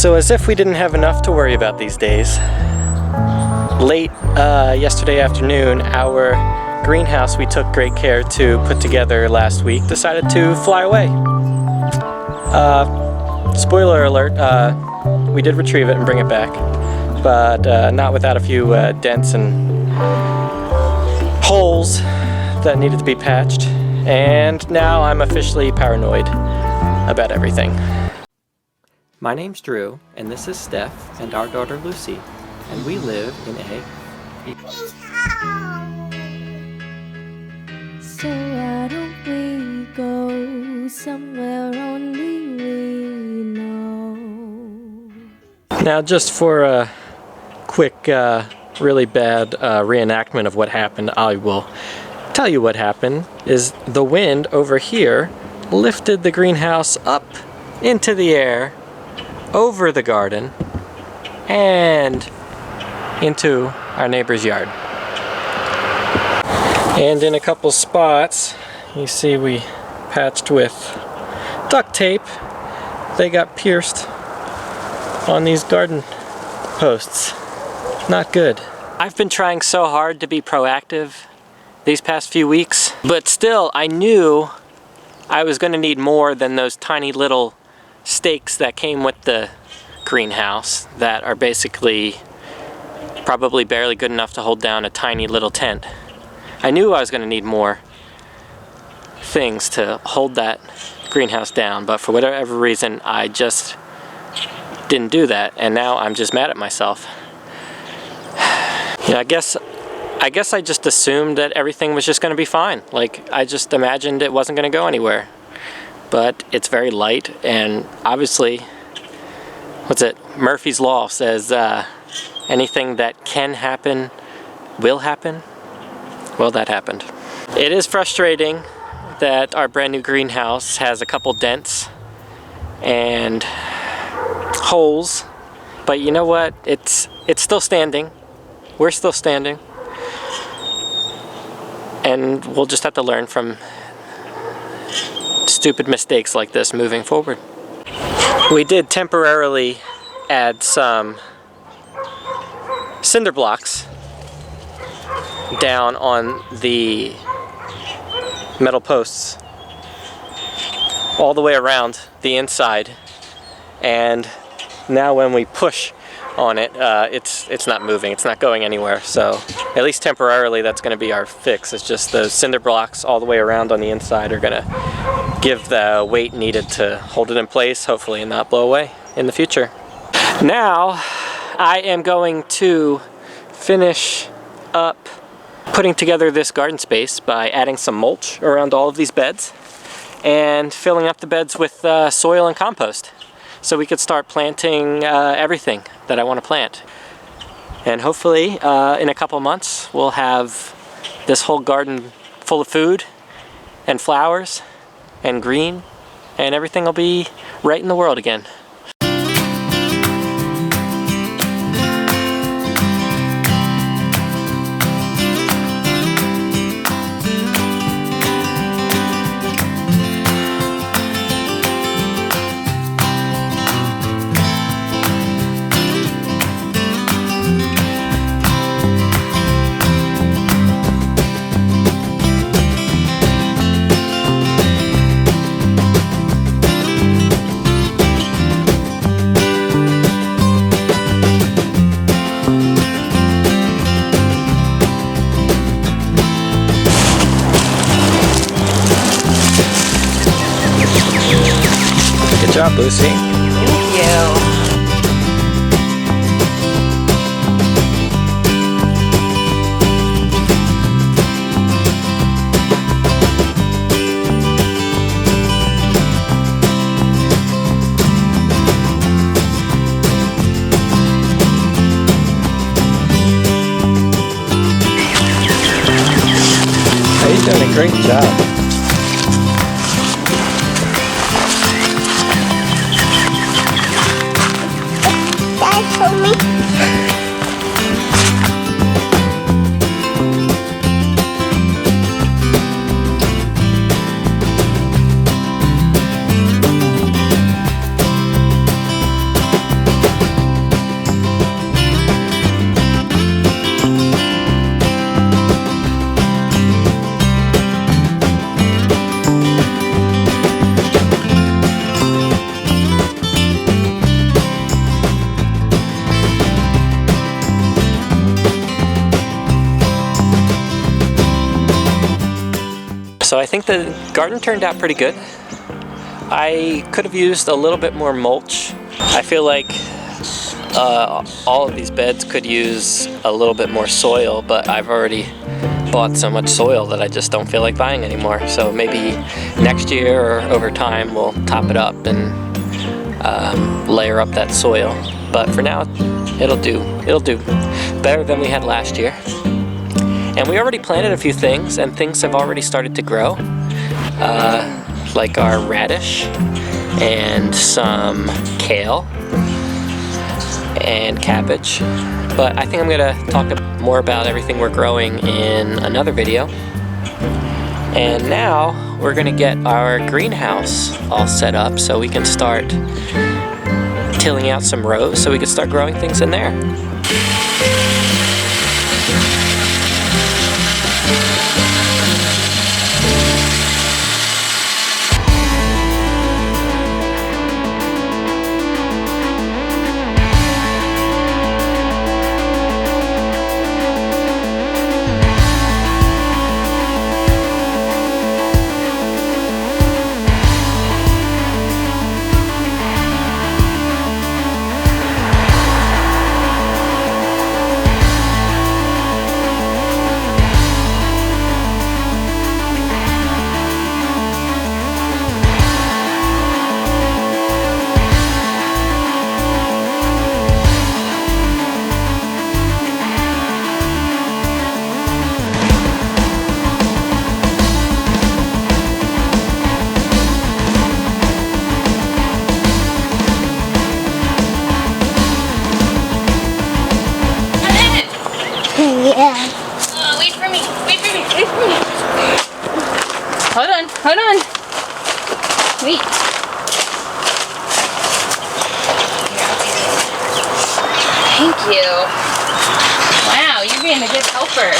So as if we didn't have enough to worry about these days, late yesterday afternoon, our greenhouse we took great care to put together last week decided to fly away. Spoiler alert, we did retrieve it and bring it back, but not without a few dents and holes that needed to be patched. And now I'm officially paranoid about everything. My name's Drew, and this is Steph and our daughter Lucy, and we live in a... So why don't we go somewhere only we know? Now just for a quick, really bad reenactment of what happened, I will tell you what happened. Is the wind over here lifted the greenhouse up into the air, over the garden, and into our neighbor's yard. And in a couple spots, you see we patched with duct tape. They got pierced on these garden posts. Not good. I've been trying so hard to be proactive these past few weeks, but still I knew I was going to need more than those tiny little stakes that came with the greenhouse that are basically probably barely good enough to hold down a tiny little tent. I knew I was going to need more things to hold that greenhouse down, but for whatever reason I just didn't do that, and now I'm just mad at myself. You know, I guess I just assumed that everything was just going to be fine. Like, I just imagined it wasn't going to go anywhere. But it's very light, and obviously, what's it? Murphy's Law says anything that can happen will happen. Well, that happened. It is frustrating that our brand new greenhouse has a couple dents and holes, but you know what? It's still standing. We're still standing. And we'll just have to learn from stupid mistakes like this moving forward. We did temporarily add some cinder blocks down on the metal posts all the way around the inside, and now when we push on it, it's not moving, it's not going anywhere. So at least temporarily that's going to be our fix. It's just those cinder blocks all the way around on the inside are going to give the weight needed to hold it in place, hopefully, and not blow away in the future. Now I am going to finish up putting together this garden space by adding some mulch around all of these beds and filling up the beds with soil and compost, so we could start planting everything that I want to plant. And hopefully in a couple months we'll have this whole garden full of food and flowers and green, and everything will be right in the world again. Good job, Lucy. Thank you. You're doing a great job. For me. So I think the garden turned out pretty good. I could have used a little bit more mulch. I feel like all of these beds could use a little bit more soil, but I've already bought so much soil that I just don't feel like buying anymore. So maybe next year or over time we'll top it up and layer up that soil. But for now, it'll do. It'll do better than we had last year. And we already planted a few things, and things have already started to grow. Like our radish and some kale and cabbage. But I think I'm gonna talk more about everything we're growing in another video. And now we're gonna get our greenhouse all set up so we can start tilling out some rows so we can start growing things in there. Yeah. Wait for me. Wait for me. Wait for me. Hold on. Hold on. Wait. Thank you. Wow, you're being a good helper.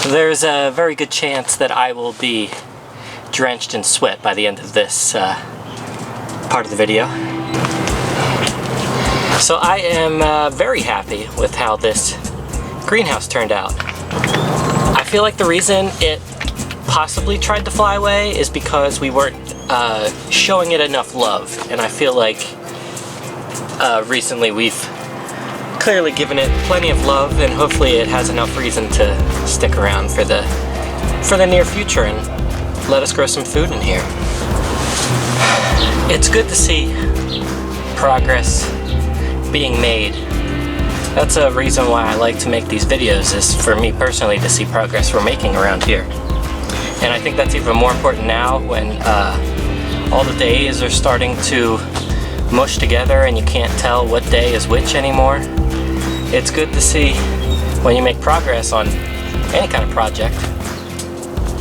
There's a very good chance that I will be drenched in sweat by the end of this part of the video. So I am very happy with how this greenhouse turned out. I feel like the reason it possibly tried to fly away is because we weren't showing it enough love, and I feel like recently we've clearly given it plenty of love, and hopefully it has enough reason to stick around for the near future and let us grow some food in here. It's good to see progress being made That's a reason why I like to make these videos, is for me personally to see progress we're making around here. And I think that's even more important now when all the days are starting to mush together and you can't tell what day is which anymore. It's good to see when you make progress on any kind of project.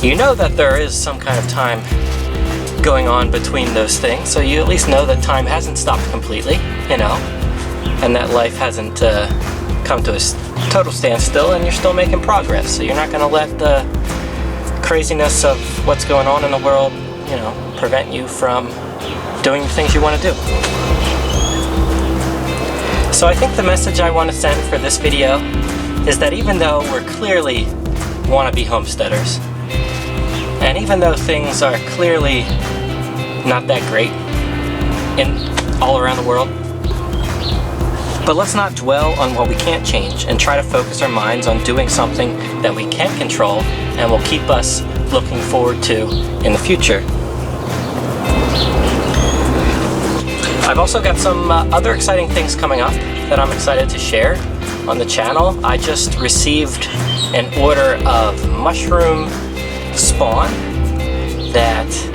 You know that there is some kind of time going on between those things, so you at least know that time hasn't stopped completely, you know, and that life hasn't come to a total standstill, and you're still making progress. So you're not going to let the craziness of what's going on in the world, you know, prevent you from doing the things you want to do. So I think the message I want to send for this video is that even though we're clearly wannabe homesteaders, and even though things are clearly not that great all around the world, but let's not dwell on what we can't change and try to focus our minds on doing something that we can control and will keep us looking forward to in the future. I've also got some other exciting things coming up that I'm excited to share on the channel. I just received an order of mushroom spawn that's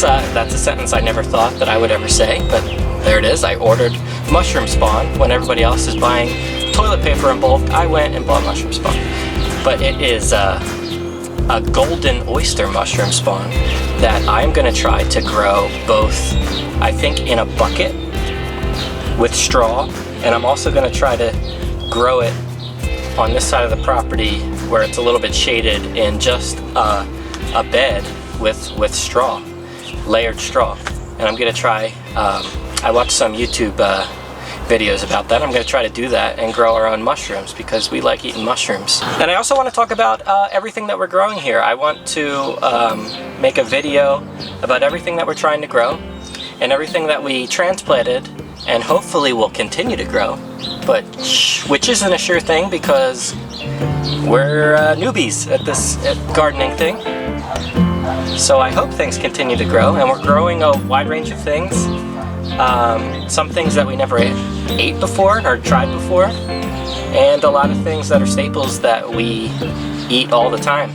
a sentence I never thought that I would ever say, but there it is. I ordered mushroom spawn. When everybody else is buying toilet paper in bulk, I went and bought mushroom spawn. But it is a golden oyster mushroom spawn that I'm going to try to grow both, I think, in a bucket with straw, and I'm also going to try to grow it on this side of the property where it's a little bit shaded in just a bed with straw, layered straw. And I'm going to try, I watched some YouTube videos about that. I'm going to try to do that and grow our own mushrooms because we like eating mushrooms. And I also want to talk about everything that we're growing here. I want to make a video about everything that we're trying to grow and everything that we transplanted and hopefully will continue to grow, but which isn't a sure thing because we're newbies at this gardening thing. So I hope things continue to grow, and we're growing a wide range of things. Some things that we never ate before or tried before, and a lot of things that are staples that we eat all the time.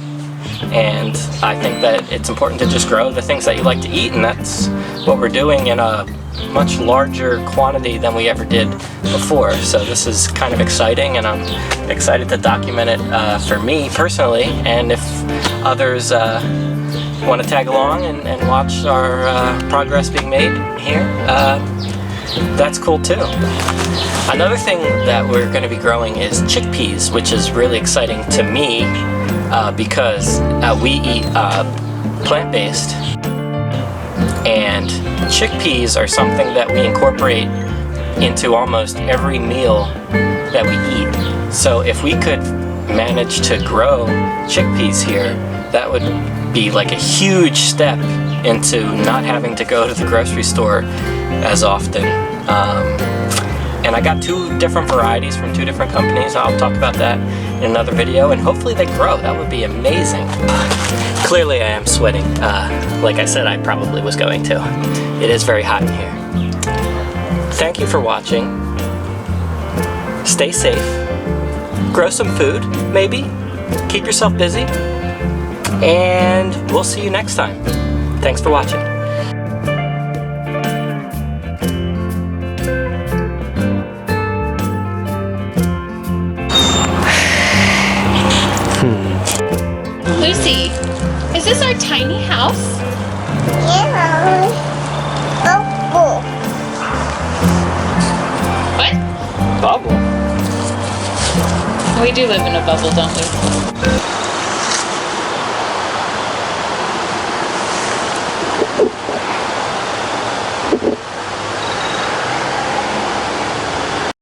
And I think that it's important to just grow the things that you like to eat, and that's what we're doing in a much larger quantity than we ever did before. So this is kind of exciting, and I'm excited to document it for me personally, and if others want to tag along and watch our progress being made here, that's cool too. Another thing that we're going to be growing is chickpeas, which is really exciting to me because we eat plant-based, and chickpeas are something that we incorporate into almost every meal that we eat. So if we could manage to grow chickpeas here, that would be like a huge step into not having to go to the grocery store as often. And I got 2 different varieties from 2 different companies. I'll talk about that in another video, and hopefully they grow. That would be amazing. Clearly I am sweating. Like I said, I probably was going to. It is very hot in here. Thank you for watching. Stay safe. Grow some food, maybe. Keep yourself busy. And we'll see you next time. Thanks for watching. Lucy, is this our tiny house? Yeah. Bubble. What? Bubble. We do live in a bubble, don't we?